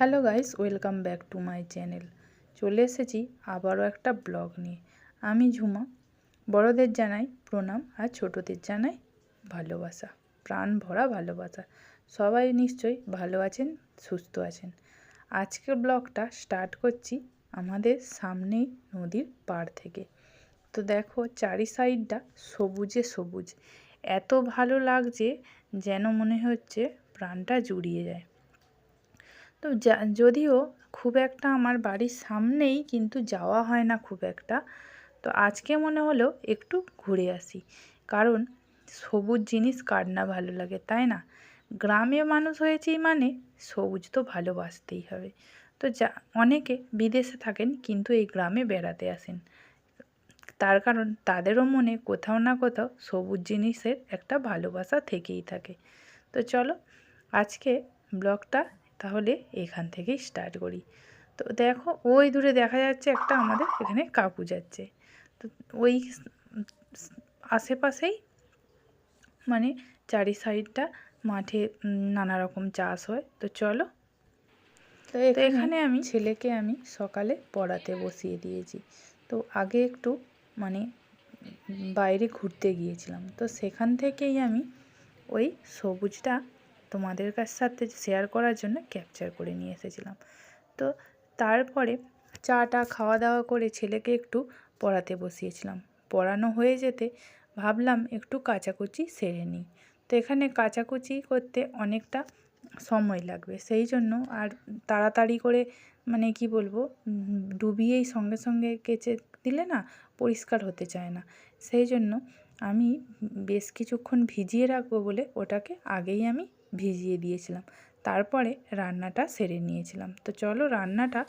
Hello guys, welcome back to my channel. চলে এসেছি আবারও একটা ব্লগ নিয়ে। আমি ঝুমা। বড়দের জানাই প্রণাম আর ছোটদের জানাই ভালোবাসা, প্রাণ ভরা ভালোবাসা। সবাই নিশ্চয়ই ভালো আছেন, সুস্থ আছেন। আজকের ব্লগটা স্টার্ট করছি আমাদের সামনেই নদীর পাড় থেকে। তো দেখো চারি সাইডটা সবুজে সবুজ, এত ভালো লাগছে যেন মনে হচ্ছে প্রাণটা জুড়িয়ে যায়। তো যদিও খুব একটা আমার বাড়ির সামনেই, কিন্তু যাওয়া হয় না খুব একটা। তো আজকে মনে হলো একটু ঘুরে আসি, কারণ সবুজ জিনিস কার না ভালো লাগে, তাই না? গ্রামে মানুষ হয়েছি মানে সবুজ তো ভালোবাসতেই হবে। তো অনেকে বিদেশে থাকেন কিন্তু এই গ্রামে বেড়াতে আসেন, তার কারণ তাদেরও মনে কোথাও না কোথাও সবুজ জিনিসের একটা ভালোবাসা থেকেই থাকে। তো চলো আজকে ব্লগটা তাহলে এখান থেকেই স্টার্ট করি। তো দেখো ওই দূরে দেখা যাচ্ছে একটা আমাদের এখানে কাকু যাচ্ছে। তো ওই আশেপাশেই মানে চারি সাইডটা মাঠে নানা রকম চাষ হয়। তো চলো। তো এখানে আমি ছেলেকে সকালে পড়াতে বসিয়ে দিয়েছি। তো আগে একটু মানে বাইরে ঘুরতে গিয়েছিলাম, তো সেখান থেকেই আমি ওই সবুজটা তোমাদের সাথে শেয়ার করার জন্য ক্যাপচার করে নিয়ে এসেছিলাম। তো তারপরে চাটা খাওয়া দাওয়া করে ছেলেকে একটু পড়াতে বসিয়েছিলাম। পড়ানো হয়ে যেতে ভাবলাম একটু কাচাকুচি সেরে নিই। তো এখানে কাচাকুচি করতে অনেকটা সময় লাগবে, সেই জন্য আর তাড়াতাড়ি করে মানে কি বলবো, ডুবিয়েই সঙ্গে সঙ্গে কেচে দিলে না পরিষ্কার হতে চায় না। সেই জন্য আমি বেশ কিছুক্ষণ ভিজিয়ে রাখবো বলে ওটাকে আগেই আমি ভিজিয়ে দিয়েছিলাম। তারপরে রান্নাটা সেরে নিয়েছিলাম। তো চলো রান্নাটা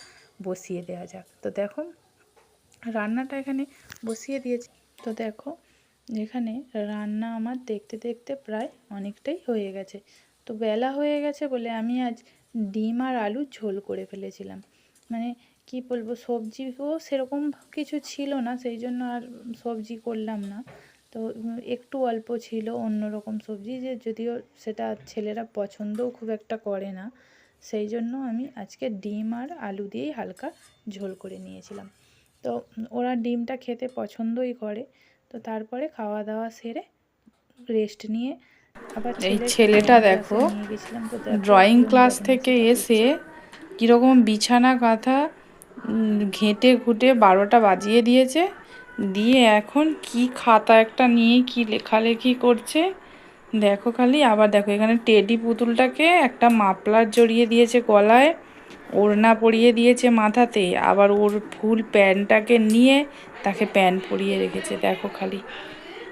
বসিয়ে দেওয়া যাক। তো দেখো রান্নাটা এখানে বসিয়ে দিয়েছি। তো দেখো এখানে রান্না আমার দেখতে দেখতে প্রায় অনেকটাই হয়ে গেছে। তো বেলা হয়ে গেছে বলে আমি আজ ডিম আর আলুর ঝোল করে ফেলেছিলাম। মানে কি বলবো, সবজিও সেরকম কিছু ছিল না, সেই জন্য আর সবজি করলাম না। তো একটু অল্প ছিল অন্যরকম সবজি, যে যদিও সেটা ছেলেরা পছন্দও খুব একটা করে না, সেই জন্য আমি আজকে ডিম আর আলু দিয়েই হালকা ঝোল করে নিয়েছিলাম। তো ওরা ডিমটা খেতে পছন্দই করে। তো তারপরে খাওয়া দাওয়া সেরে রেস্ট নিয়ে আবার এই ছেলেটা দেখো ড্রয়িং ক্লাস থেকে এসে কীরকম বিছানা কাঁথা ঘেঁটে ঘুটে 12টা বাজিয়ে দিয়েছে। দিয়ে এখন কি খাতা একটা নিয়ে কি লেখালেখি করছে দেখো খালি। আবার দেখো এখানে টেডি পুতুলটাকে একটা মাফলার জড়িয়ে দিয়েছে গলায়, ওড়না পরিয়ে দিয়েছে মাথাতে, আবার ওর ফুল প্যান্টটাকে নিয়ে তাকে প্যান্ট পরিয়ে রেখেছে। দেখো খালি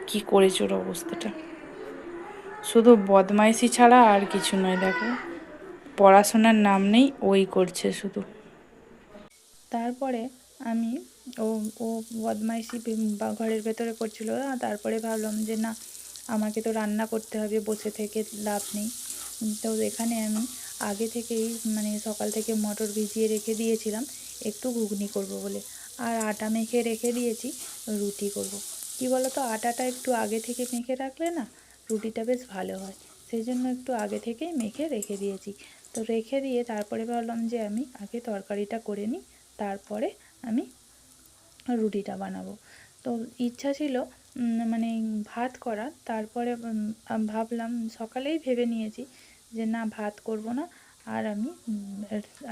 কি করেছে ওর অবস্থাটা, শুধু বদমাইশি ছাড়া আর কিছু নয়। দেখো পড়াশোনার নাম নেই, ওই করছে শুধু। তারপরে আমি ও ও বদমাইশি ঘরের ভেতরে করছিল, তারপরে ভাবলাম যে না, আমাকে তো রান্না করতে হবে, বসে থেকে লাভ নেই। তো এখানে আমি আগে থেকেই মানে সকাল থেকে মটর ভিজিয়ে রেখে দিয়েছিলাম একটু ঘুগনি করব বলে, আর আটা মেখে রেখে দিয়েছি রুটি করব। কি বলো তো, আটাটা একটু আগে থেকে মেখে রাখলে না রুটিটা বেশ ভালো হয়, সেই জন্য একটু আগে থেকেই মেখে রেখে দিয়েছি। তো রেখে দিয়ে তারপরে ভাবলাম যে আমি আগে তরকারিটা করে নিই, তারপরে আমি রুটিটা বানাবো। তো ইচ্ছা ছিল মানে ভাত করা, তারপরে ভাবলাম সকালেই ভেবে নিয়েছি যে না, ভাত করব না, আর আমি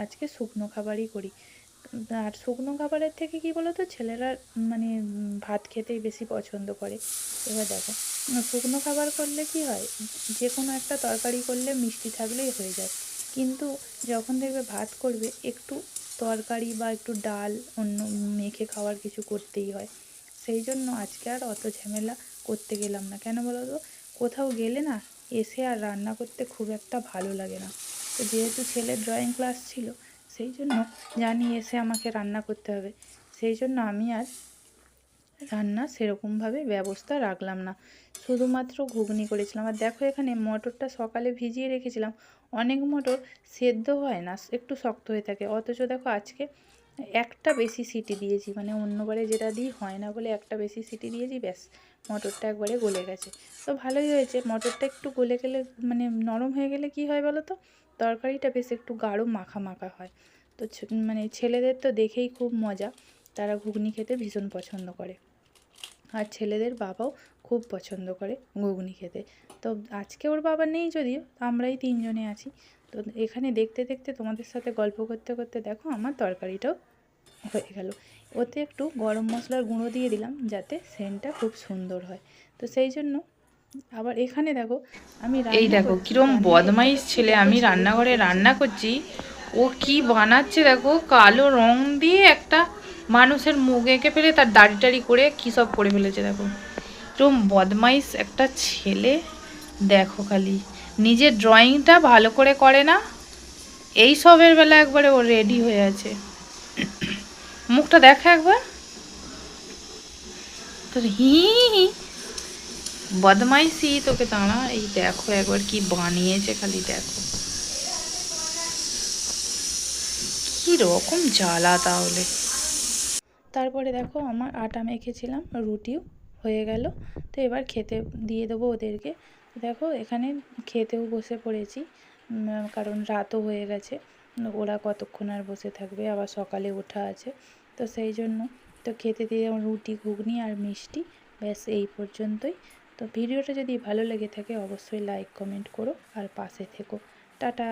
আজকে শুকনো খাবারই করি। আর শুকনো খাবারের থেকে কি বলো তো, ছেলেরা মানে ভাত খেতেই বেশি পছন্দ করে। এবার দেখো শুকনো খাবার করলে কি হয়, যে কোনো একটা তরকারি করলে মিষ্টি থাকলেই হয়ে যায়, কিন্তু যখন দেখবে ভাত করবে একটু তরকারি বা একটু ডাল অন্য মেখে খাওয়ার কিছু করতেই হয়। সেই জন্য আজকে আর অত ঝামেলা করতে গেলাম না। কেন বলো তো, কোথাও গেলে না এসে আর রান্না করতে খুব একটা ভালো লাগে না। তো যেহেতু ছেলের ড্রয়িং ক্লাস ছিল, সেই জন্য জানি এসে আমাকে রান্না করতে হবে, সেই জন্য আমি আর রান্না সেরকমভাবে ব্যবস্থা রাখলাম না, শুধুমাত্র ঘুগনি করেছিলাম। আর দেখো এখানে মটরটা সকালে ভিজিয়ে রেখেছিলাম, অনেক মটর সেদ্ধ হয় না, একটু শক্ত হয়ে থাকে, অথচ দেখো আজকে একটা বেশি সিটি দিয়েছি, মানে অন্যবারে যেটা দিই হয় না বলে একটা বেশি সিটি দিয়েছি, ব্যাস মটরটা একবারে গলে গেছে। তো ভালোই হয়েছে, মটরটা একটু গলে গেলে মানে নরম হয়ে গেলে কি হয় বলো তো, তরকারিটা বেশ একটু গাঢ় মাখা মাখা হয়। তো মানে ছেলেদের তো দেখেই খুব মজা, তারা ঘুগনি খেতে ভীষণ পছন্দ করে, আর ছেলেদের বাবাও খুব পছন্দ করে ঘুগনি খেতে। তো আজকে ওর বাবা নেই, যদিও আমরাই 3 জনে আছি। তো এখানে দেখতে দেখতে তোমাদের সাথে গল্প করতে করতে দেখো আমার তরকারিটাও হয়ে গেল। ওতে একটু গরম মশলার গুঁড়ো দিয়ে দিলাম যাতে সেন্টটা খুব সুন্দর হয়। তো সেই জন্য আবার এখানে দেখো আমি এই রান্না দেখো করছি, কিরম রান্না করতে বদমাইশ করতে ছেলে, দেখো আমি ছেলে কী রান্নাঘরে করছে। রান্না করছি, ও কি বানাচ্ছে দেখো, কালো রং দিয়ে একটা মানুষের মুখ এঁকে ফেলে তার দাড়ি টাড়ি করে কী সব করে ফেলেছে দেখো। কিরম বদমাইশ একটা ছেলে, দেখো খালি নিজের ড্রয়িংটা ভালো করে করে না, এই সবের বেলা একবারে ও রেডি হয়ে আছে। মুখটা দেখা একবার তোর, হি হি বদমাইশি তোকে দাঁড়া, এই দেখো একবার কি বানিয়েছে খালি দেখো, কি রকম জ্বালা তাহলে। তারপরে দেখো আমার আটা মেখেছিলাম, রুটিও হয়ে গেল। তো এবার খেতে দিয়ে দেবো ওদেরকে। দেখো এখানে খেতেও বসে পড়েছি, কারণ রাতও হয়ে গেছে, ওরা কতক্ষণ আর বসে থাকবে, আবার সকালে ওঠা আছে। তো সেই জন্য তো খেতে দিয়ে রুটি ঘুগনি আর মিষ্টি, ব্যাস এই পর্যন্তই। তো ভিডিওটা যদি ভালো লেগে থাকে অবশ্যই লাইক কমেন্ট করো আর পাশে থেকো। টাটা।